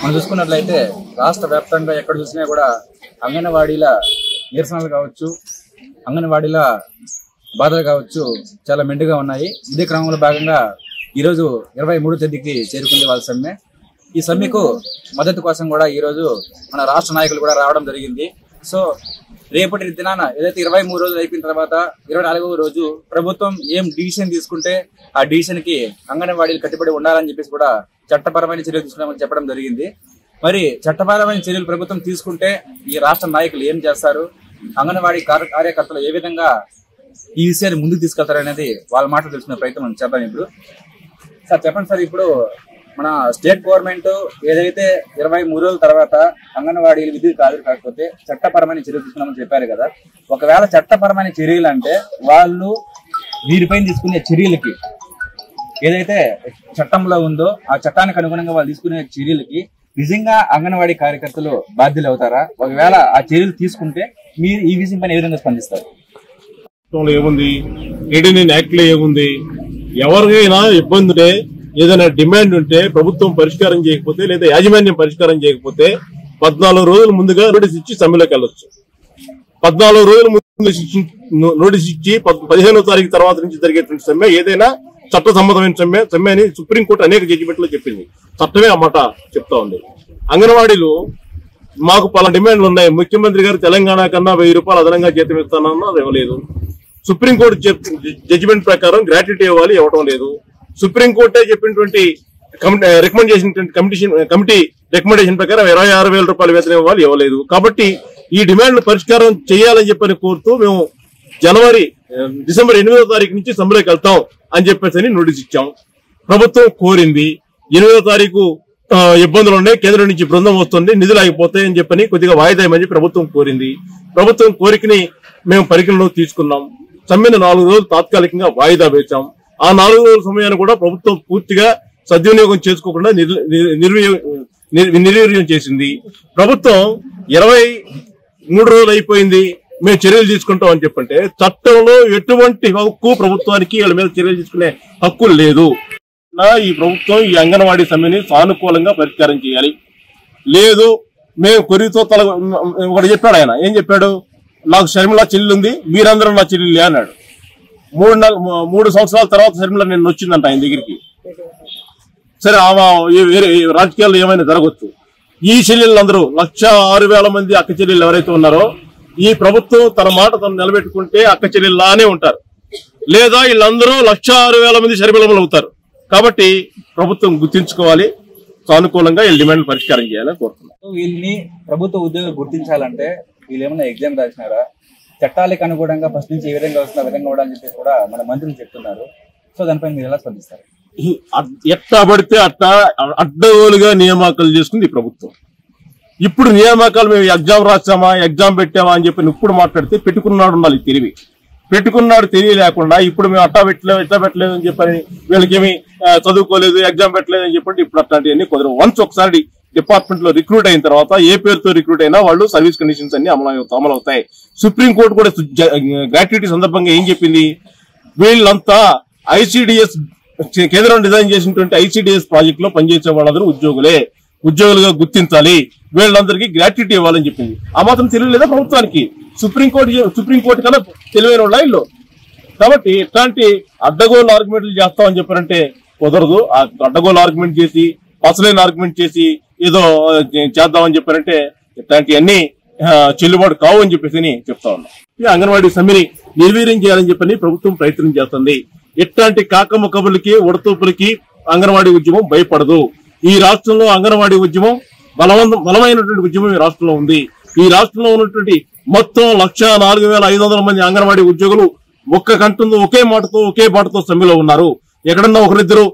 మనం చూసుకున్నట్లయితే రాష్ట్ర వ్యాప్తంగా ఎక్కడ చూసినా కూడా అంగన్వాడీల నిరసనలు కావచ్చు, అంగన్వాడీల బాధలు కావచ్చు చాలా మెండుగా ఉన్నాయి. ఇదే క్రమంలో భాగంగా ఈరోజు 23వ తేదీకి చేరుకుంది వాళ్ళ సమ్మె. ఈ సమ్మెకు మద్దతు కోసం కూడా ఈరోజు మన రాష్ట్ర నాయకులు కూడా రావడం జరిగింది. సో రేపటి దినాన ఏదైతే 23 రోజులు అయిపోయిన తర్వాత 24వ రోజు ప్రభుత్వం ఏం డిసిషన్ తీసుకుంటే ఆ డిసిషన్ కి అంగన్వాడీలు కట్టుబడి ఉండాలని చెప్పేసి కూడా చట్టపరమైన చర్యలు తీసుకున్నామని చెప్పడం జరిగింది. మరి చట్టపరమైన చర్యలు ప్రభుత్వం తీసుకుంటే ఈ రాష్ట్ర నాయకులు ఏం చేస్తారు, అంగన్వాడీ కార్యకర్తలు ఏ విధంగా ఈ విషయాన్ని ముందుకు తీసుకెళ్తారనేది వాళ్ళ మాటలు తెలుసుకునే ప్రయత్నం మనం చేద్దాం. ఇప్పుడు సార్ చెప్పండి సార్, ఇప్పుడు మన స్టేట్ గవర్నమెంట్ ఏదైతే 23 రోజుల తర్వాత అంగన్వాడీలు విద్యుత్ హాజరు కాకపోతే చట్టపరమైన చర్యలు తీసుకున్నామని చెప్పారు కదా. ఒకవేళ చట్టపరమైన చర్యలు అంటే వాళ్ళు వీరిపైన తీసుకునే చర్యలకి ఏదైతే చట్టంలో ఉందో ఆ చట్టానికి అనుగుణంగా వాళ్ళు తీసుకునే చర్యలకి నిజంగా అంగన్వాడీ కార్యకర్తలు బాధ్యులు అవుతారా? ఒకవేళ ఆ చర్యలు తీసుకుంటే మీరు ఈ విషయం పైన ఏ విధంగా స్పందిస్తారు? ఏముంది, 89 యాక్ట్ లో ఏముంది, ఎవరికైనా ఇబ్బంది ఉంటే ఏదైనా డిమాండ్ ఉంటే ప్రభుత్వం పరిష్కారం చేయకపోతే లేదా యాజమాన్యం పరిష్కారం చేయకపోతే 14 రోజుల ముందుగా నోటీస్ ఇచ్చి సమ్మెలోకి వెళ్ళొచ్చు. 14 రోజుల ముందు నోటీస్ ఇచ్చి 15వ తారీఖు తర్వాత నుంచి జరిగేటువంటి సమ్మె ఏదైనా చట్టసమ్మతమైన సమ్మె అని సుప్రీంకోర్టు అనేక జడ్జిమెంట్ లో చెప్పింది. చట్టమే ఆ మాట చెప్తా ఉంది. అంగన్వాడీలు మాకు పలు డిమాండ్లు ఉన్నాయి, ముఖ్యమంత్రి గారు తెలంగాణ కన్నా 1000 రూపాయలు అదనంగా జీతం ఇస్తానన్నా అది ఇవ్వలేదు. సుప్రీంకోర్టు జడ్జిమెంట్ ప్రకారం గ్రాట్యుటీ ఇవ్వాలి, ఇవ్వడం లేదు. సుప్రీంకోర్టే చెప్పినటువంటి కమిటీ రికమెండేషన్ ప్రకారం 26,000 రూపాయల వేతనం ఇవ్వాలి, ఇవ్వలేదు. కాబట్టి ఈ డిమాండ్లు పరిష్కారం చేయాలని చెప్పని కోరుతూ మేము డిసెంబర్ 8వ తారీఖు నుంచి సమ్మెలోకి వెళ్తాం అని చెప్పేసి నోటీస్ ఇచ్చాం. ప్రభుత్వం కోరింది 8వ తారీఖు ఇబ్బందులు ఉన్నాయి, కేంద్రం నుంచి బృందం వస్తుంది, నిధులు ఆగిపోతాయని చెప్పని కొద్దిగా వాయిదా ఇవ్వమని ప్రభుత్వం కోరింది. ప్రభుత్వం కోరికని మేము పరిగణలోకి తీసుకున్నాం. సమ్మెను 4 రోజులు తాత్కాలికంగా వాయిదా వేశాం. ఆ 4 రోజుల సమయాన్ని కూడా ప్రభుత్వం పూర్తిగా సద్వినియోగం చేసుకోకుండా నిర్వీర్యం చేసింది. ప్రభుత్వం 23 రోజులు అయిపోయింది, మేము చర్యలు తీసుకుంటాం అని చెప్పంటే చట్టంలో ఎటువంటి హక్కు ప్రభుత్వానికి వాళ్ళ మీద చర్యలు తీసుకునే హక్కు లేదు. ఈ ప్రభుత్వం ఈ అంగన్వాడీ సమ్మెని సానుకూలంగా పరిష్కారం చేయాలి. లేదు మేము కొరితో ఒకటి చెప్పాడు ఆయన, ఏం చెప్పాడు, నాకు షర్మిల చెల్లి ఉంది, మీరందరూ నా చెల్లి అన్నాడు. 3 సంవత్సరాల తర్వాత షర్మిల నేను వచ్చిందంట ఆయన దగ్గరికి. సరే వేరే రాజకీయాల్లో ఏమైనా జరగవచ్చు. ఈ చెల్లెళ్ళందరూ 106,000 మంది అక్క చెల్లెళ్ళు ఎవరైతే ఉన్నారో ఈ ప్రభుత్వం తన మాట తను నిలబెట్టుకుంటే అక్క చెల్లెళ్ళలానే ఉంటారు, లేదా వీళ్ళందరూ 106,000 మంది షర్మిలములు అవుతారు. కాబట్టి ప్రభుత్వం గుర్తించుకోవాలి, సానుకూలంగా వీళ్ళ డిమాండ్ పరిష్కారం చేయాలని కోరుతున్నాం. వీళ్ళని ప్రభుత్వ ఉద్యోగులు గుర్తించాలంటే వీళ్ళు ఏమైనా ఎగ్జామ్ రాసినారా, చట్టాలకు అనుగుణంగా ఫస్ట్ నుంచి ఏ విధంగా వస్తున్న విధంగా కూడా అని చెప్పేసి కూడా మన మంత్రులు చెప్తున్నారు. సో దానిపై మీరు ఎలా స్పందిస్తారు? ఎట్లా పడితే అట్లా అడ్డగోలుగా నియామకాలు చేసుకుంది ప్రభుత్వం. ఇప్పుడు నియామకాలు మేము ఎగ్జామ్ రాసామా, ఎగ్జామ్ పెట్టామా అని చెప్పి ఇప్పుడు మాట్లాడితే పెట్టుకున్నాడు ఉండాలి తెలివి. పెట్టుకున్నాడు తెలియలేకుండా ఇప్పుడు మేము అట్టా పెట్టలేదు ఇట్లా పెట్టలేదు అని చెప్పని వీళ్ళకేమి చదువుకోలేదు, ఎగ్జామ్ పెట్టలేదు అని చెప్పండి ఇప్పుడు అట్లాంటివన్నీ కుదరవు. వన్స్ ఒకసారి డిపార్ట్మెంట్ లో రిక్రూట్ అయిన తర్వాత ఏ పేరుతో రిక్రూట్ అయినా వాళ్ళు సర్వీస్ కండిషన్స్ అన్ని అమలు అవుతాయి. సుప్రీంకోర్టు కూడా గ్రాట్యుటీ సందర్భంగా ఏం చెప్పింది, వీళ్ళంతా ఐసిడిఎస్ కేంద్రం డిజైన్ చేసినటువంటి ఐసిడిఎస్ ప్రాజెక్ట్ లో పనిచేసే వాళ్ళందరూ ఉద్యోగులుగా గుర్తించాలి, వీళ్ళందరికీ గ్రాట్యుటీ ఇవ్వాలని చెప్పింది. ఆ మాత్రం తెలియలేదా ప్రభుత్వానికి? సుప్రీంకోర్టు కన్నా తెలివైన వాళ్ళ ఇల్లు. కాబట్టి ఇట్లాంటి అడ్డగోలు ఆర్గ్యుమెంట్లు చేస్తామని చెప్పారంటే కుదరదు. ఆ అడ్డగోలు ఆర్గ్యుమెంట్ చేసి అసలైన ఆర్గ్యుమెంట్ చేసి ఏదో చేద్దామని చెప్పారంటే ఇట్లాంటివన్నీ చెల్లుబాటు కావు అని చెప్పేసి చెప్తా ఉన్నాం. ఈ అంగన్వాడీ సమ్మెని నిర్వీర్యం చేయాలని చెప్పని ప్రభుత్వం ప్రయత్నం చేస్తుంది. ఇట్లాంటి కాకమ్మ కబుర్లకి ఉడతూపులకి అంగన్వాడీ ఉద్యమం భయపడదు. ఈ రాష్ట్రంలో అంగన్వాడీ ఉద్యమం బలమైనటువంటి ఉద్యమం ఈ రాష్ట్రంలో ఉంది. ఈ రాష్ట్రంలో ఉన్నటువంటి మొత్తం 104,500 మంది అంగన్వాడీ ఉద్యోగులు ఒక్క కంటంతో ఒకే బాటతో సమ్మెలో ఉన్నారు. ఎక్కడన్నా ఒకరిద్దరు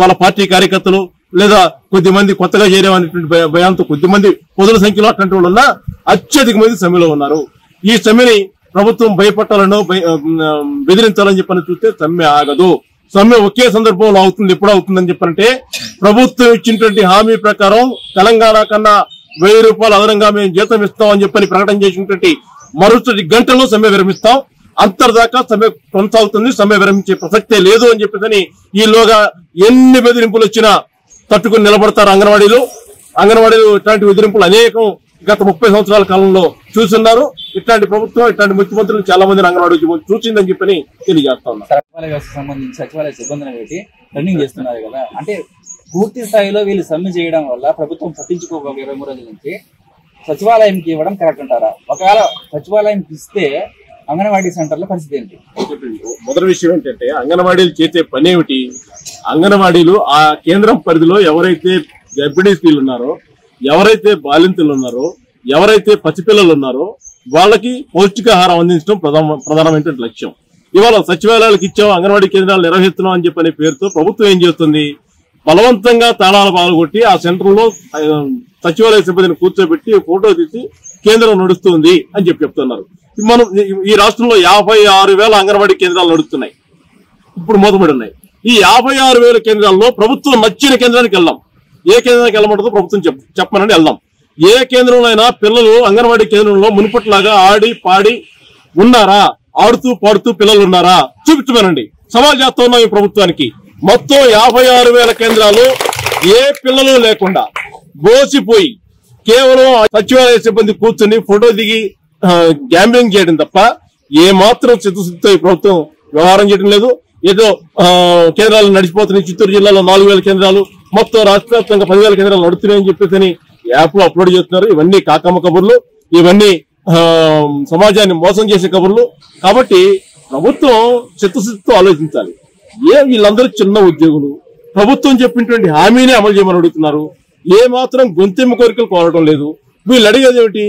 వాళ్ళ పార్టీ కార్యకర్తలు లేదా కొద్దిమంది కొత్తగా చేరేమనేటువంటి భయంతో కొద్దిమంది పొదుల సంఖ్యలో అట్లాంటి వాళ్ళు ఉన్నా అత్యధిక మంది సమ్మెలో ఉన్నారు. ఈ సమ్మెని ప్రభుత్వం భయపట్టాలనో బెదిరించాలని చెప్పని చూస్తే సమ్మె ఆగదు. సమ్మె ఒకే సందర్భంలో అవుతుంది. ఎప్పుడు అవుతుందని చెప్పారంటే ప్రభుత్వం ఇచ్చినటువంటి హామీ ప్రకారం తెలంగాణ కన్నా 1000 రూపాయలు అదనంగా మేము జీతం ఇస్తామని చెప్పని ప్రకటన చేసినటువంటి మరుసటి గంటలో సమ్మె విరమిస్తాం. అంతర్దాకా సమ్మె కొనసాగుతుంది. సమ్మె విరమించే ప్రసక్తే లేదు అని చెప్పేసి ఈలోగా ఎన్ని బెదిరింపులు వచ్చినా తట్టుకుని నిలబడతారు అంగన్వాడీలు. అంగన్వాడీలు ఇట్లాంటి బెదిరింపులు అనేకం గత 30 సంవత్సరాల కాలంలో చూస్తున్నారు. ఇట్లాంటి ప్రభుత్వం, ఇట్లాంటి ముఖ్యమంత్రులు చాలా మందిని అంగన్వాడీ చూసిందని చెప్పని తెలియజేస్తా ఉన్నారు. సచివాలయ వ్యవస్థ సంబంధించి సచివాలయ సిబ్బందిని పెట్టి రన్నింగ్ చేస్తున్నారు కదా, అంటే పూర్తి స్థాయిలో వీళ్ళు సమ్మె చేయడం వల్ల ప్రభుత్వం పట్టించుకోక 23 రోజుల నుంచి సచివాలయంకి ఇవ్వడం కరెక్ట్ అంటారా? ఒకవేళ సచివాలయంకి ఇస్తే అంగన్వాడీ సెంటర్ల పరిస్థితి ఏంటి? మొదటి విషయం ఏంటంటే అంగన్వాడీలు చేసే పని ఏమిటి? అంగన్వాడీలు ఆ కేంద్రం పరిధిలో ఎవరైతే గర్భిణీ స్త్రీలు ఉన్నారో, ఎవరైతే బాలింతలు ఉన్నారో, ఎవరైతే పసిపిల్లలు ఉన్నారో వాళ్ళకి పౌష్టికాహారం అందించడం ప్రధానమైన లక్ష్యం. ఇవాళ సచివాలయాలకు ఇచ్చాం, అంగన్వాడీ కేంద్రాలు నిర్వహిస్తున్నాం అని చెప్పనే పేరుతో ప్రభుత్వం ఏం చేస్తుంది? బలవంతంగా తాళాలు పాల్గొట్టి ఆ సెంటర్లో సచివాలయ సిబ్బందిని కూర్చోబెట్టి ఫోటో తీసి కేంద్రం నడుస్తుంది అని చెప్తున్నారు. మనం ఈ రాష్ట్రంలో 56,000 అంగన్వాడీ కేంద్రాలు నడుస్తున్నాయి, ఇప్పుడు మూతపడి ఉన్నాయి. ఈ 56,000 కేంద్రాల్లో ప్రభుత్వం నచ్చిన కేంద్రానికి వెళ్దాం. ఏ కేంద్రానికి వెళ్ళమంటుందో ప్రభుత్వం చెప్పమని వెళ్దాం. ఏ కేంద్రంలో అయినా పిల్లలు అంగన్వాడీ కేంద్రంలో మునుపట్లాగా ఆడి పాడి ఉన్నారా? ఆడుతూ పాడుతూ పిల్లలు ఉన్నారా? చూపించమనండి. సవాల్ చేస్తా ఉన్నాం ఈ ప్రభుత్వానికి. మొత్తం 56,000 కేంద్రాలు ఏ పిల్లలు లేకుండా బోసిపోయి కేవలం సచివాలయ సిబ్బంది కూర్చొని ఫోటో దిగి గ్యాంబ్లింగ్ చేయడం తప్ప ఏ మాత్రం చిత్తశుద్ధితో ఈ ప్రభుత్వం వ్యవహారం చేయడం లేదు. ఏదో కేంద్రాలు నడిచిపోతున్నాయి. చిత్తూరు జిల్లాలో 4,000 కేంద్రాలు, మొత్తం రాష్ట్ర వ్యాప్తంగా 10,000 కేంద్రాలు నడుస్తున్నాయని చెప్పేసి యాప్ లో అప్లోడ్ చేస్తున్నారు. ఇవన్నీ కాకమ్మ కబుర్లు, ఇవన్నీ సమాజాన్ని మోసం చేసే కబుర్లు. కాబట్టి ప్రభుత్వం చిత్తశుద్ధితో ఆలోచించాలి. వీళ్ళందరూ చిన్న ఉద్యోగులు, ప్రభుత్వం చెప్పినటువంటి హామీని అమలు చేయమని అడుగుతున్నారు. ఏ మాత్రం గొంతెమ్మ కోరికలు కోరడం లేదు. వీళ్ళు అడిగేది ఏమిటి?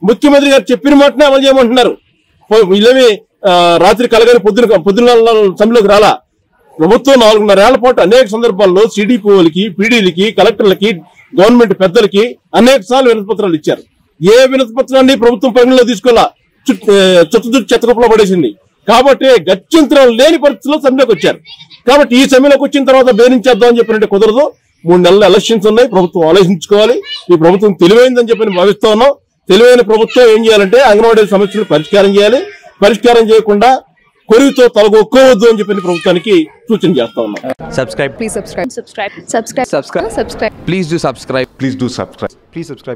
ముఖ్యమంత్రి గారు చెప్పిన మాటనే అమలు చేయమంటున్నారు. వీళ్ళేమి రాత్రి కలగని పొద్దున సమ్మెలోకి రాలా. ప్రభుత్వం 4.5 ఏళ్ల పాటు అనేక సందర్భాల్లో సిడిపిఓలకి, పీడీలకి, కలెక్టర్లకి, గవర్నమెంట్ పెద్దలకి అనేక సార్లు వినతిపత్రాలు ఇచ్చారు. ఏ వినతిపత్రాన్ని ప్రభుత్వం పరిగణలో తీసుకోవాలా, చెత్తకుప్పలో పడేసింది. కాబట్టి గత్యంతరం లేని పరిస్థితుల్లో సమ్మెలోకి వచ్చారు. కాబట్టి ఈ సమ్మెలోకి వచ్చిన తర్వాత బేరించేద్దాం అని చెప్పినట్టే కుదరదు. 3 నెలల ఎలక్షన్స్ ఉన్నాయి, ప్రభుత్వం ఆలోచించుకోవాలి. ఈ ప్రభుత్వం తెలివైందని చెప్పి భావిస్తా ఉన్నాం. తెలివైన ప్రభుత్వం ఏం చేయాలంటే అంగన్వాడీ సమస్యలు పరిష్కారం చేయాలి. పరిష్కారం చేయకుండా కొరివితో తలగొక్కోవద్దు అని చెప్పి ప్రభుత్వానికి సూచన చేస్తా ఉన్నాం. Subscribe. Please subscribe. Subscribe. Subscribe. Subscribe. Subscribe. Please do subscribe. Please do subscribe. Please subscribe.